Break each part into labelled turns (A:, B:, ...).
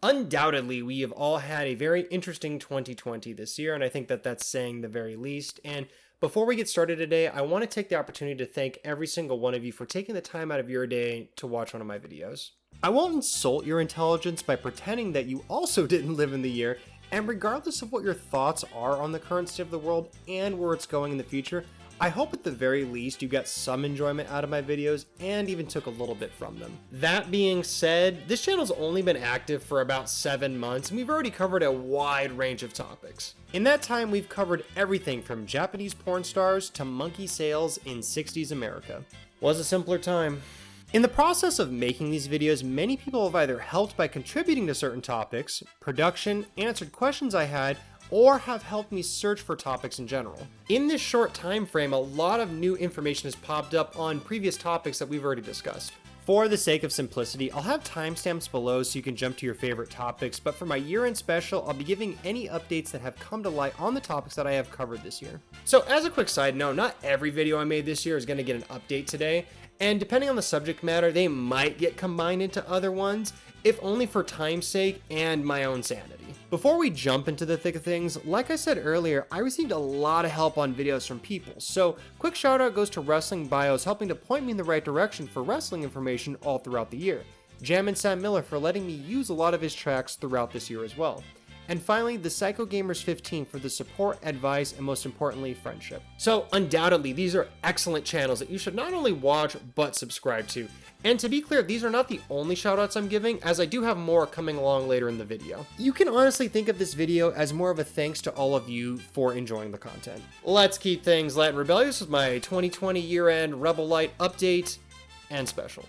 A: Undoubtedly, we have all had a very interesting 2020 this year, and I think that that's saying the very least. And before we get started today, I want to take the opportunity to thank every single one of you for taking the time out of your day to watch one of my videos. I won't insult your intelligence by pretending that you also didn't live in the year, and regardless of what your thoughts are on the current state of the world and where it's going in the future, I hope at the very least you got some enjoyment out of my videos and even took a little bit from them. That being said, this channel's only been active for about 7 months and we've already covered a wide range of topics. In that time, we've covered everything from Japanese porn stars to monkey sales in 60s America. Was a simpler time. In the process of making these videos, many people have either helped by contributing to certain topics, production, answered questions I had, or have helped me search for topics in general. In this short time frame, a lot of new information has popped up on previous topics that we've already discussed. For the sake of simplicity, I'll have timestamps below so you can jump to your favorite topics, but for my year-end special, I'll be giving any updates that have come to light on the topics that I have covered this year. So as a quick side note, not every video I made this year is going to get an update today, and depending on the subject matter, they might get combined into other ones, if only for time's sake and my own sanity. Before we jump into the thick of things, like I said earlier, I received a lot of help on videos from people, so quick shout out goes to Wrestling Bios helping to point me in the right direction for wrestling information all throughout the year. Jammin and Sam Miller for letting me use a lot of his tracks throughout this year as well. And finally, the Psycho Gamers 15 for the support, advice, and most importantly, friendship. So undoubtedly, these are excellent channels that you should not only watch, but subscribe to. And to be clear, these are not the only shoutouts I'm giving, as I do have more coming along later in the video. You can honestly think of this video as more of a thanks to all of you for enjoying the content. Let's keep things light and rebellious with my 2020 year-end Rebel Lite update and special.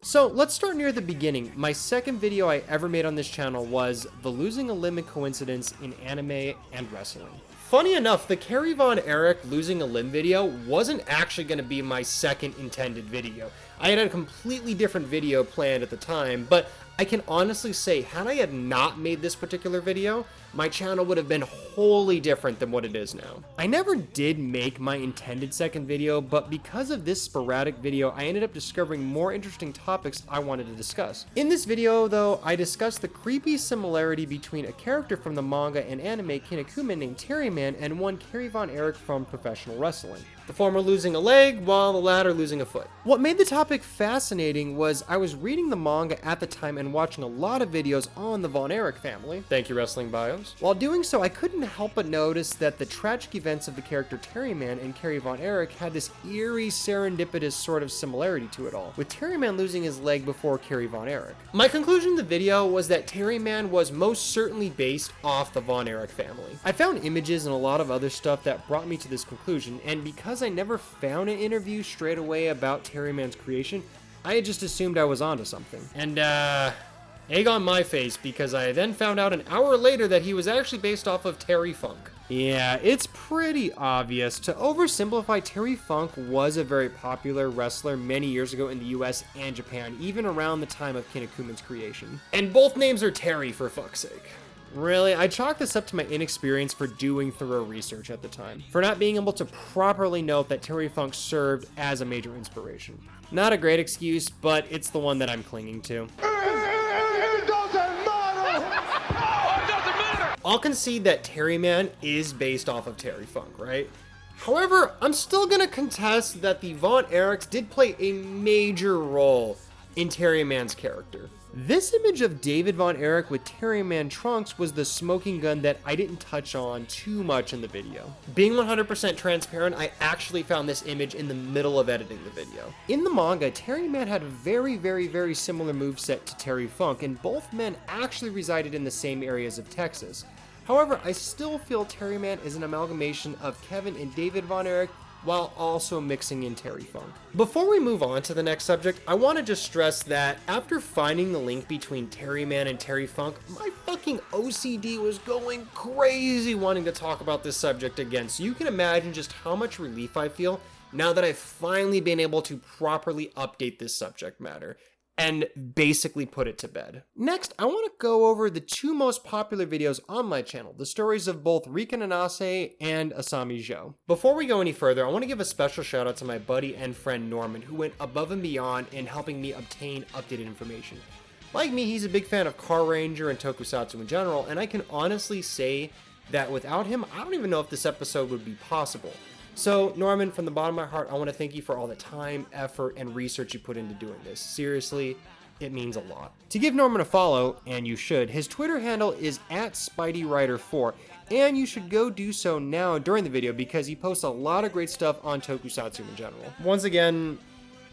A: So let's start near the beginning. My second video I ever made on this channel was the losing a limb coincidence in anime and wrestling. Funny enough, the Kerry Von Erich losing a limb video wasn't actually going to be my second intended video. I had a completely different video planned at the time, but I can honestly say, had I had not made this particular video, my channel would have been wholly different than what it is now. I never did make my intended second video, but because of this sporadic video, I ended up discovering more interesting topics I wanted to discuss. In this video, though, I discussed the creepy similarity between a character from the manga and anime Kinnikuman named Terryman and one Kerry Von Erich from professional wrestling. The former losing a leg, while the latter losing a foot. What made the topic fascinating was I was reading the manga at the time and watching a lot of videos on the Von Erich family. Thank you, Wrestling Bios. While doing so, I couldn't help but notice that the tragic events of the character Terryman and Kerry Von Erich had this eerie, serendipitous sort of similarity to it all, with Terryman losing his leg before Kerry Von Erich. My conclusion in the video was that Terryman was most certainly based off the Von Erich family. I found images and a lot of other stuff that brought me to this conclusion, and because I never found an interview straight away about Terryman's creation, I had just assumed I was onto something. And egg on my face, because I then found out an hour later that he was actually based off of Terry Funk. Yeah, it's pretty obvious. To oversimplify, Terry Funk was a very popular wrestler many years ago in the US and Japan, even around the time of Kinnikuman's creation. And both names are Terry, for fuck's sake. Really, I chalk this up to my inexperience for doing thorough research at the time, for not being able to properly note that Terry Funk served as a major inspiration. Not a great excuse, but it's the one that I'm clinging to. I'll concede that Terryman is based off of Terry Funk, right? However, I'm still gonna contest that the Von Erichs did play a major role in Terryman's character. This image of David Von Erich with Terryman trunks was the smoking gun that I didn't touch on too much in the video. Being 100% transparent, I actually found this image in the middle of editing the video. In the manga, Terryman had a very similar moveset to Terry Funk, and both men actually resided in the same areas of Texas. However, I still feel Terryman is an amalgamation of Kevin and David Von Erich, while also mixing in Terry Funk. Before we move on to the next subject, I want to just stress that after finding the link between Terryman and Terry Funk, my fucking OCD was going crazy wanting to talk about this subject again, so you can imagine just how much relief I feel now that I've finally been able to properly update this subject matter. and basically put it to bed. Next, I want to go over the two most popular videos on my channel, the stories of both Rika Nanase and Asami Joh. Before we go any further, I want to give a special shout out to my buddy and friend Norman, who went above and beyond in helping me obtain updated information. Like me, he's a big fan of Car Ranger and tokusatsu in general, and I can honestly say that without him, I don't even know if this episode would be possible. So, Norman, from the bottom of my heart, I want to thank you for all the time, effort, and research you put into doing this. Seriously, it means a lot. To give Norman a follow, and you should, his Twitter handle is @SpideyWriter4, and you should go do so now during the video because he posts a lot of great stuff on tokusatsu in general. Once again,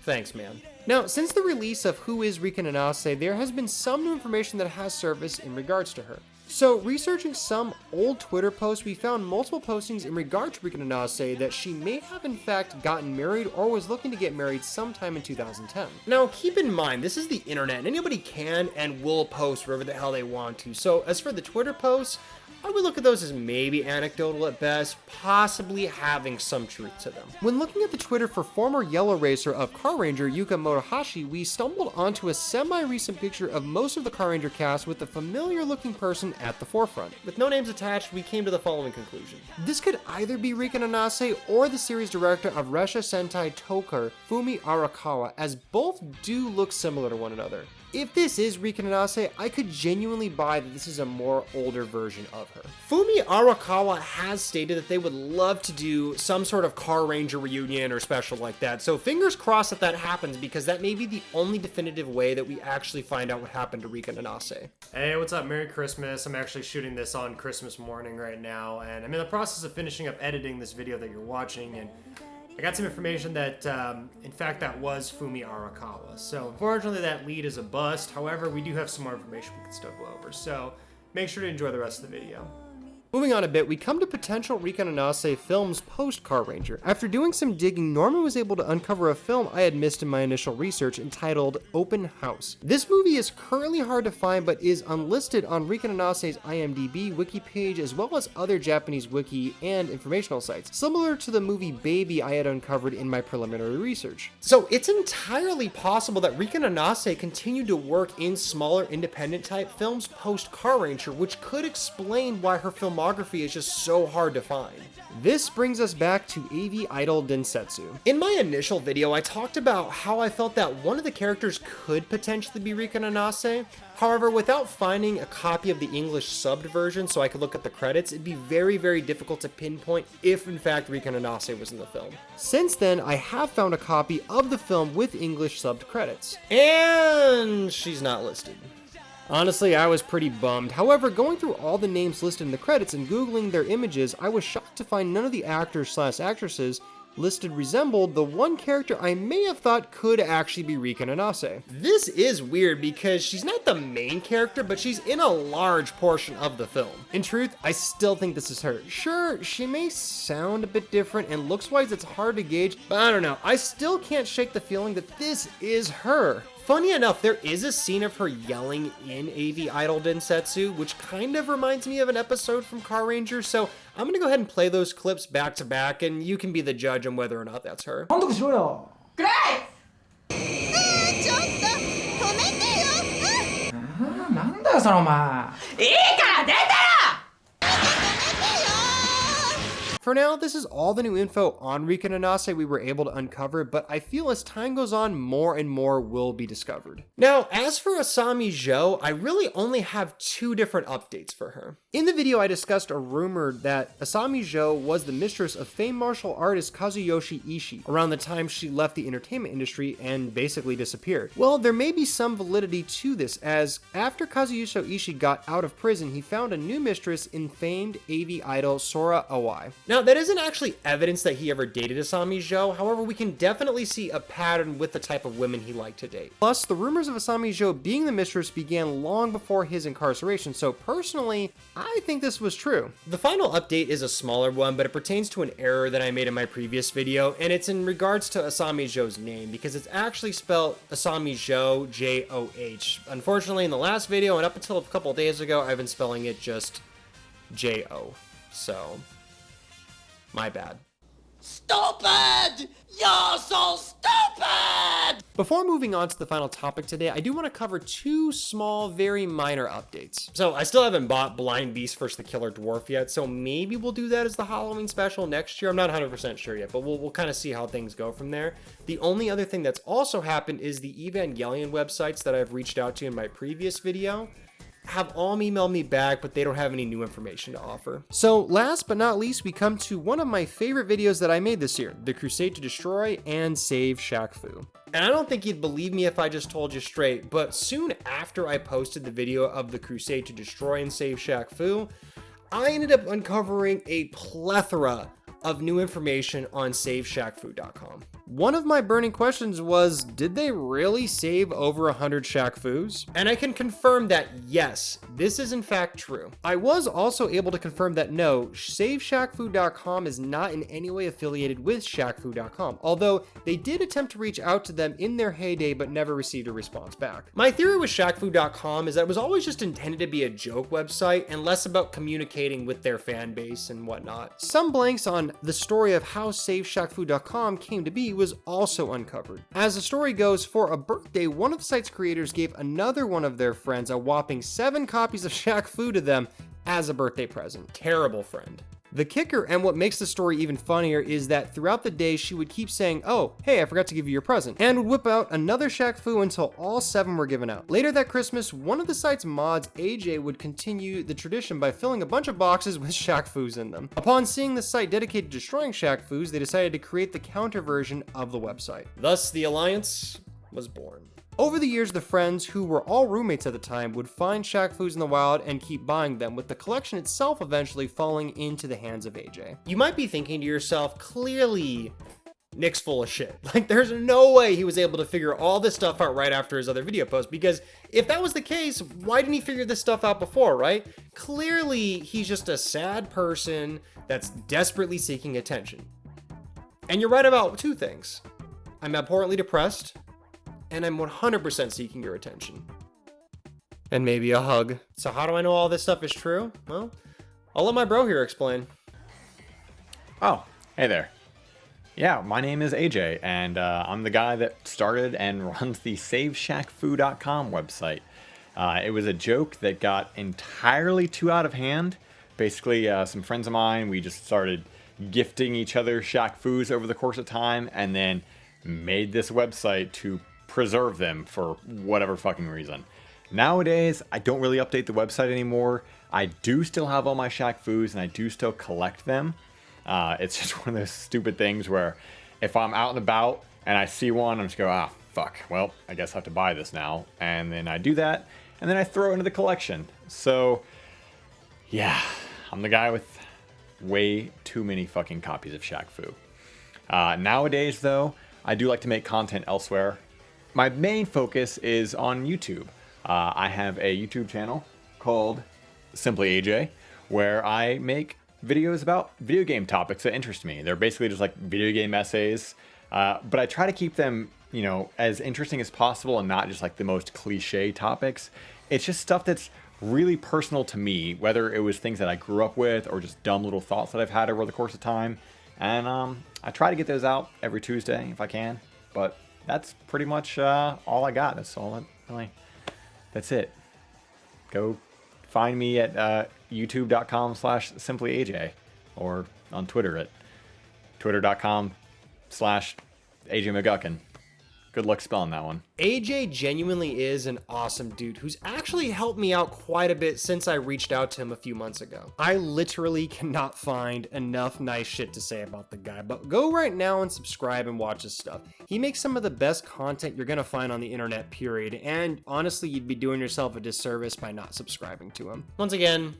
A: thanks, man. Now, since the release of Who is Rika Nanase, there has been some new information that has surfaced in regards to her. So, researching some old Twitter posts, we found multiple postings in regard to Rika Nanase that she may have in fact gotten married or was looking to get married sometime in 2010. Now, keep in mind, this is the internet, and anybody can and will post wherever the hell they want to. So, as for the Twitter posts, I would look at those as maybe anecdotal at best, possibly having some truth to them. When looking at the Twitter for former yellow racer of Car Ranger Yuka Motohashi, we stumbled onto a semi-recent picture of most of the Car Ranger cast with a familiar-looking person at the forefront. With no names attached, we came to the following conclusion. This could either be Rika Nanase or the series director of Resha Sentai Toker, Fumi Arakawa, as both do look similar to one another. If this is Rika Nanase, I could genuinely buy that this is a more older version of her. Fumi Arakawa has stated that they would love to do some sort of Car Ranger reunion or special like that, so fingers crossed that happens because that may be the only definitive way that we actually find out what happened to Rika Nanase. Hey, what's up? Merry Christmas. I'm actually shooting this on Christmas morning right now, and I'm in the process of finishing up editing this video that you're watching, and I got some information that, in fact, that was Fumi Arakawa. So, unfortunately, that lead is a bust. However, we do have some more information we can still go over. So, make sure to enjoy the rest of the video. Moving on a bit, we come to potential Rika Nanase films post-Car Ranger. After doing some digging, Norman was able to uncover a film I had missed in my initial research entitled Open House. This movie is currently hard to find but is unlisted on Rika Nanase's IMDb wiki page as well as other Japanese wiki and informational sites, similar to the movie Baby I had uncovered in my preliminary research. So it's entirely possible that Rika Nanase continued to work in smaller independent type films post-Car Ranger, which could explain why her filmography is just so hard to find. This brings us back to AV Idol Densetsu. In my initial video, I talked about how I felt that one of the characters could potentially be Rika Nanase. However, without finding a copy of the English subbed version so I could look at the credits, it'd be very, very difficult to pinpoint if in fact Rika Nanase was in the film. Since then, I have found a copy of the film with English subbed credits. And she's not listed. Honestly, I was pretty bummed. However, going through all the names listed in the credits and googling their images, I was shocked to find none of the actors/actresses listed resembled the one character I may have thought could actually be Rika Nanase. This is weird because she's not the main character, but she's in a large portion of the film. In truth, I still think this is her. Sure, she may sound a bit different and looks-wise it's hard to gauge, but I don't know. I still can't shake the feeling that this is her. Funny enough, there is a scene of her yelling in AV Idol Densetsu, which kind of reminds me of an episode from Car Ranger, so I'm gonna go ahead and play those clips back to back, and you can be the judge on whether or not that's her.
B: 감독 싫어요. 그래! 난다 사람아. 이까 내따라!
A: For now, this is all the new info on Rika Nanase we were able to uncover, but I feel as time goes on, more and more will be discovered. Now, as for Asami Joh, I really only have two different updates for her. In the video, I discussed a rumor that Asami Joh was the mistress of famed martial artist Kazuyoshi Ishii around the time she left the entertainment industry and basically disappeared. Well, there may be some validity to this, as after Kazuyoshi Ishii got out of prison, he found a new mistress in famed AV idol Sora Awai. Now, that isn't actually evidence that he ever dated Asami Joh, however, we can definitely see a pattern with the type of women he liked to date. Plus, the rumors of Asami Joh being the mistress began long before his incarceration, so personally, I think this was true. The final update is a smaller one, but it pertains to an error that I made in my previous video, and it's in regards to Asami Joh's name, because it's actually spelled Asami Joh, J-O-H. Unfortunately, in the last video, and up until a couple days ago, I've been spelling it just J-O, so my bad.
C: Stupid! You're so stupid!
A: Before moving on to the final topic today, I do want to cover two small, very minor updates. So I still haven't bought Blind Beast vs. the Killer Dwarf yet, so maybe we'll do that as the Halloween special next year. I'm not 100% sure yet, but we'll kind of see how things go from there. The only other thing that's also happened is the Evangelion websites that I've reached out to in my previous video have all emailed me back, but they don't have any new information to offer. So last but not least, we come to one of my favorite videos that I made this year, the Crusade to Destroy and Save Shaq Fu. And I don't think you'd believe me if I just told you straight, but soon after I posted the video of the Crusade to Destroy and Save Shaq Fu, I ended up uncovering a plethora of new information on SaveShaqFu.com. One of my burning questions was, did they really save over 100 Shaq Fus? And I can confirm that yes, this is in fact true. I was also able to confirm that no, SaveShaqFu.com is not in any way affiliated with ShaqFu.com, although they did attempt to reach out to them in their heyday but never received a response back. My theory with ShaqFu.com is that it was always just intended to be a joke website and less about communicating with their fan base and whatnot. Some blanks on the story of how SaveShaqFu.com came to be was also uncovered. As the story goes, for a birthday, one of the site's creators gave another one of their friends a whopping 7 copies of Shaq Fu to them as a birthday present. Terrible friend. The kicker, and what makes the story even funnier, is that throughout the day she would keep saying, "Oh, hey, I forgot to give you your present," and would whip out another Shaq Fu until all 7 were given out. Later that Christmas, one of the site's mods, AJ, would continue the tradition by filling a bunch of boxes with Shaq Fus in them. Upon seeing the site dedicated to destroying Shaq Fus, they decided to create the counter version of the website. Thus, the alliance was born. Over the years, the friends, who were all roommates at the time, would find Shaq Fus in the wild and keep buying them, with the collection itself eventually falling into the hands of AJ. You might be thinking to yourself, clearly, Nick's full of shit. Like, there's no way he was able to figure all this stuff out right after his other video post, because if that was the case, why didn't he figure this stuff out before, right? Clearly, he's just a sad person that's desperately seeking attention. And you're right about 2 things. I'm abhorrently depressed, and I'm 100% seeking your attention. And maybe a hug. So how do I know all this stuff is true? Well, I'll let my bro here explain.
D: Oh, hey there. Yeah, my name is AJ, and I'm the guy that started and runs the SaveShaqFu.com website. It was a joke that got entirely too out of hand. Basically, some friends of mine, we just started gifting each other Shaq Fus over the course of time, and then made this website to preserve them for whatever fucking reason. Nowadays, I don't really update the website anymore. I do still have all my Shaq Fus, and I do still collect them. It's just one of those stupid things where if I'm out and about and I see one, I'm just go, fuck, well, I guess I have to buy this now. And then I do that, and then I throw it into the collection. So, yeah, I'm the guy with way too many fucking copies of Shaq Fu. Nowadays, though, I do like to make content elsewhere. My main focus is on YouTube. I have a YouTube channel called Simply AJ, where I make videos about video game topics that interest me. They're basically just like video game essays, but I try to keep them, you know, as interesting as possible and not just like the most cliche topics. It's just stuff that's really personal to me, whether it was things that I grew up with or just dumb little thoughts that I've had over the course of time. And I try to get those out every Tuesday if I can, but that's pretty much all I got. That's all that's it. Go find me at youtube.com/simplyaj or on Twitter at twitter.com/AJMcGuckin. Good luck spelling that one.
A: AJ genuinely is an awesome dude who's actually helped me out quite a bit since I reached out to him a few months ago. I literally cannot find enough nice shit to say about the guy, but go right now and subscribe and watch his stuff. He makes some of the best content you're gonna find on the internet, period, and honestly, you'd be doing yourself a disservice by not subscribing to him. Once again,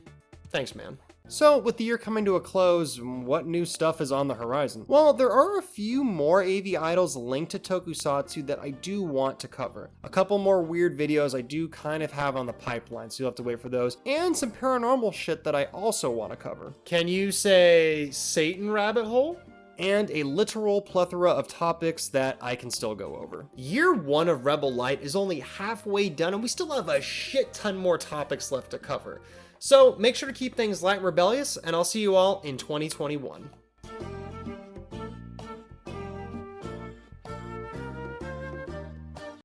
A: thanks, man. So, with the year coming to a close, what new stuff is on the horizon? Well, there are a few more AV idols linked to Tokusatsu that I do want to cover. A couple more weird videos I do kind of have on the pipeline, so you'll have to wait for those. And some paranormal shit that I also want to cover. Can you say Satan rabbit hole? And a literal plethora of topics that I can still go over. Year 1 of Rebel Lite is only halfway done, and we still have a shit ton more topics left to cover. So make sure to keep things light and rebellious, and I'll see you all in 2021.